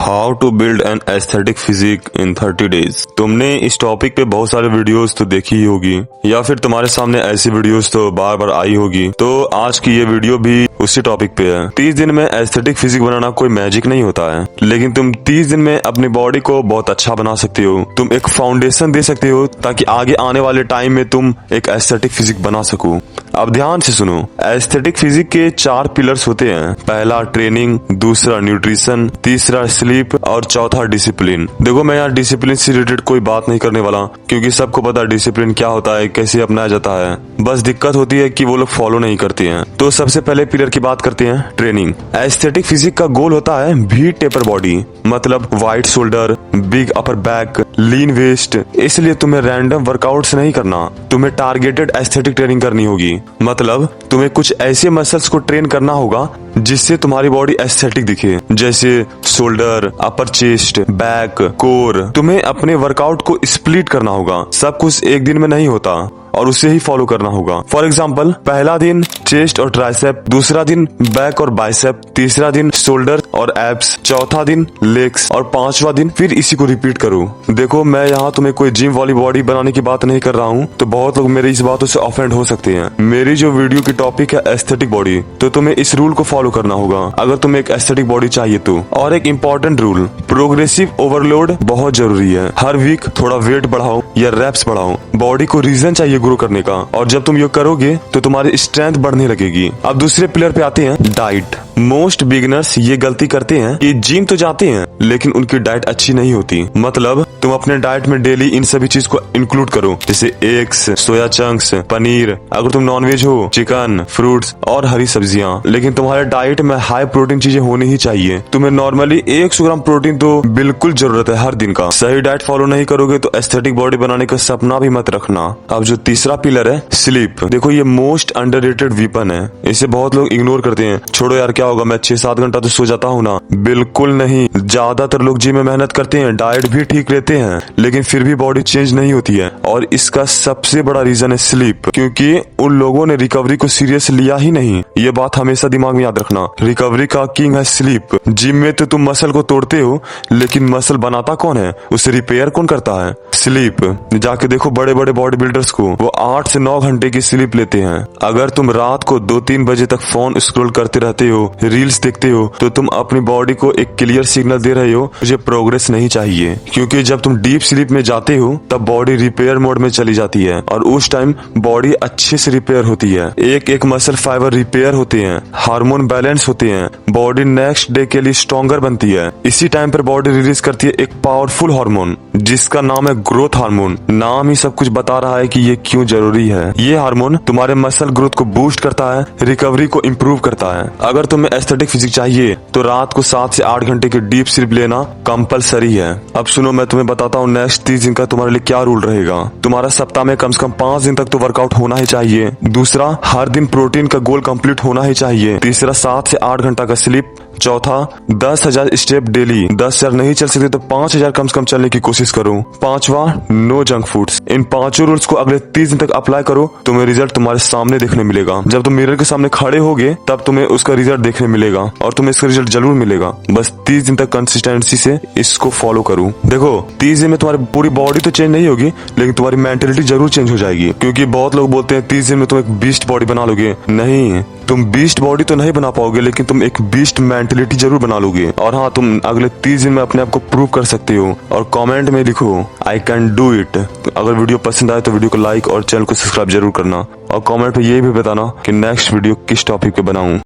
How to build an aesthetic physique in 30 days. तुमने इस topic पे बहुत सारे वीडियोस तो देखी ही होगी या फिर तुम्हारे सामने ऐसी वीडियोस तो बार बार आई होगी। तो आज की ये वीडियो भी उसी टॉपिक पे है। 30 दिन में एस्थेटिक फिजिक बनाना कोई मैजिक नहीं होता है, लेकिन तुम 30 दिन में अपनी बॉडी को बहुत अच्छा बना सकते हो। तुम एक फाउंडेशन दे सकते हो ताकि आगे आने वाले टाइम में तुम एक एस्थेटिक फिजिक बना सको। अब ध्यान से सुनो, एस्थेटिक फिजिक के 4 पिलर्स होते हैं। पहला ट्रेनिंग, दूसरा न्यूट्रिशन, तीसरा स्लीप और चौथा डिसिप्लिन। देखो, मैं यहाँ डिसिप्लिन से रिलेटेड कोई बात नहीं करने वाला, क्योंकि सबको पता है डिसिप्लिन क्या होता है, कैसे अपनाया जाता है। बस दिक्कत होती है कि वो लोग फॉलो नहीं करते हैं। तो सबसे पहले पिलर की बात करते हैं, ट्रेनिंग। एस्थेटिक फिजिक का गोल होता है वी टेपर बॉडी, मतलब wide shoulder, big upper back, lean waist. इसलिए तुम्हें रैंडम वर्कआउट्स नहीं करना, तुम्हें टारगेटेड एस्थेटिक ट्रेनिंग करनी होगी। मतलब तुम्हें कुछ ऐसे मसल्स को ट्रेन करना होगा जिससे तुम्हारी बॉडी एस्थेटिक दिखे, जैसे शोल्डर, अपर चेस्ट, बैक, कोर। तुम्हें अपने वर्कआउट को स्प्लिट करना होगा, सब कुछ एक दिन में नहीं होता और उसे ही फॉलो करना होगा। फॉर एग्जाम्पल, पहला दिन चेस्ट और ट्राइसेप, दूसरा दिन बैक और बाइसेप, तीसरा दिन शोल्डर और एब्स, चौथा दिन लेग्स और पांचवा दिन फिर इसी को रिपीट करो। देखो, मैं यहाँ तुम्हें कोई जिम वाली बॉडी बनाने की बात नहीं कर रहा हूँ, तो बहुत लोग मेरी इस बातों से ऑफेंड हो सकते हैं। मेरी जो वीडियो की टॉपिक है एस्थेटिक बॉडी, तो तुम्हें इस रूल को फॉलो करना होगा अगर तुम्हें एक एस्थेटिक बॉडी चाहिए तो। और एक इम्पोर्टेंट रूल, प्रोग्रेसिव ओवरलोड बहुत जरूरी है। हर वीक थोड़ा वेट बढ़ाओ या रेप्स बढ़ाओ, बॉडी को रीजन चाहिए ग्रो करने का, और जब तुम ये करोगे तो तुम्हारी स्ट्रेंथ बढ़ने लगेगी। अब दूसरे पिलर पे आते हैं, डाइट। मोस्ट बिगिनर्स ये गलती करते हैं कि जिम तो जाते हैं लेकिन उनकी डाइट अच्छी नहीं होती। मतलब तुम अपने डाइट में डेली इन सभी चीज को इंक्लूड करो, जैसे एग्स, सोया चंक्स, पनीर, अगर तुम नॉनवेज हो, चिकन, फ्रूट्स और हरी सब्जियां। लेकिन तुम्हारे डाइट में हाई प्रोटीन चीजें होनी ही चाहिए। तुम्हें नॉर्मली 100 ग्राम प्रोटीन तो बिल्कुल जरूरत है हर दिन का। सही डाइट फॉलो नहीं करोगे तो एस्थेटिक बॉडी बनाने का सपना भी मत रखना। अब जो तीसरा पिलर है, स्लीप। देखो, ये मोस्ट अंडररेटेड वीपन है, इसे बहुत लोग इग्नोर करते हैं। छोड़ो यार, क्या होगा, मैं 6-7 घंटा तो सो जाता हूँ ना। बिल्कुल नहीं, ज्यादातर लोग जिम में मेहनत करते हैं, डाइट भी ठीक लेते हैं, लेकिन फिर भी बॉडी चेंज नहीं होती है। और इसका सबसे बड़ा रीजन है स्लीप, क्योंकि उन लोगों ने रिकवरी को सीरियस लिया ही नहीं। ये बात हमेशा दिमाग में याद रखना, रिकवरी का किंग है स्लीप। जिम में तो तुम मसल को तोड़ते हो, लेकिन मसल बनाता कौन है, उसे रिपेयर कौन करता है? स्लीप। जाके देखो बड़े बड़े बॉडी बिल्डर्स को, वो 8 से 9 घंटे की स्लीप लेते हैं। अगर तुम रात को 2-3 बजे तक फोन स्क्रॉल करते रहते हो, रील्स देखते हो, तो तुम अपनी बॉडी को एक क्लियर सिग्नल दे रहे हो, मुझे प्रोग्रेस नहीं चाहिए। क्योंकि जब तुम डीप स्लीप में जाते हो तब बॉडी रिपेयर मोड में चली जाती है, और उस टाइम बॉडी अच्छे से रिपेयर होती है। एक एक मसल फाइबर रिपेयर होते हैं, हार्मोन बैलेंस होते हैं, बॉडी नेक्स्ट डे के लिए स्ट्रॉन्गर बनती है। इसी टाइम पर बॉडी रिलीज करती है एक पावरफुल हार्मोन जिसका नाम है ग्रोथ हार्मोन। नाम ही सब कुछ बता रहा है कि ये क्यों जरूरी है। ये हार्मोन तुम्हारे मसल ग्रोथ को बूस्ट करता है, रिकवरी को इम्प्रूव करता है। अगर तुम्हें एस्थेटिक फिजिक चाहिए तो रात को 7 से 8 घंटे की डीप स्लीप लेना कंपलसरी है। अब सुनो, मैं तुम्हें बताता हूँ नेक्स्ट 30 दिन का तुम्हारे लिए क्या रूल रहेगा। तुम्हारा सप्ताह में कम से कम 5 दिन तक तो वर्कआउट होना ही चाहिए। दूसरा, हर दिन प्रोटीन का गोल कंप्लीट होना ही चाहिए। तीसरा, 7 से 8 घंटा का स्लीप। चौथा, 10,000 स्टेप डेली। 10,000 नहीं चल सकते तो 5,000 कम से कम चलने की कोशिश करो। पांचवा, नो जंक फूड्स। इन 5 रूल्स को अगले 30 दिन तक अप्लाई करो, तुम्हें रिजल्ट तुम्हारे सामने देखने मिलेगा। जब तुम मिरर के सामने खड़े होगे तब तुम्हें उसका रिजल्ट देखने मिलेगा, और तुम्हें इसका रिजल्ट जरूर मिलेगा। बस 30 दिन तक कंसिस्टेंसी से इसको फॉलो करो। देखो, 30 दिन में तुम्हारी पूरी बॉडी तो चेंज नहीं होगी, लेकिन तुम्हारी मेंटेलिटी जरूर चेंज हो जाएगी। क्योंकि बहुत लोग बोलते हैं 30 दिन में तुम एक बीस्ट बॉडी बना लोगे। नहीं, तुम बीस्ट बॉडी तो नहीं बना पाओगे, लेकिन तुम एक बीस्ट मेंटेलिटी जरूर बना लोगे। और हाँ, तुम अगले 30 दिन में अपने आप को प्रूव कर सकते हो। और कमेंट में लिखो, आई कैन डू इट। अगर वीडियो पसंद आए तो वीडियो को लाइक और चैनल को सब्सक्राइब जरूर करना, और कमेंट पे ये भी बताना कि नेक्स्ट वीडियो किस टॉपिक पे बनाऊं।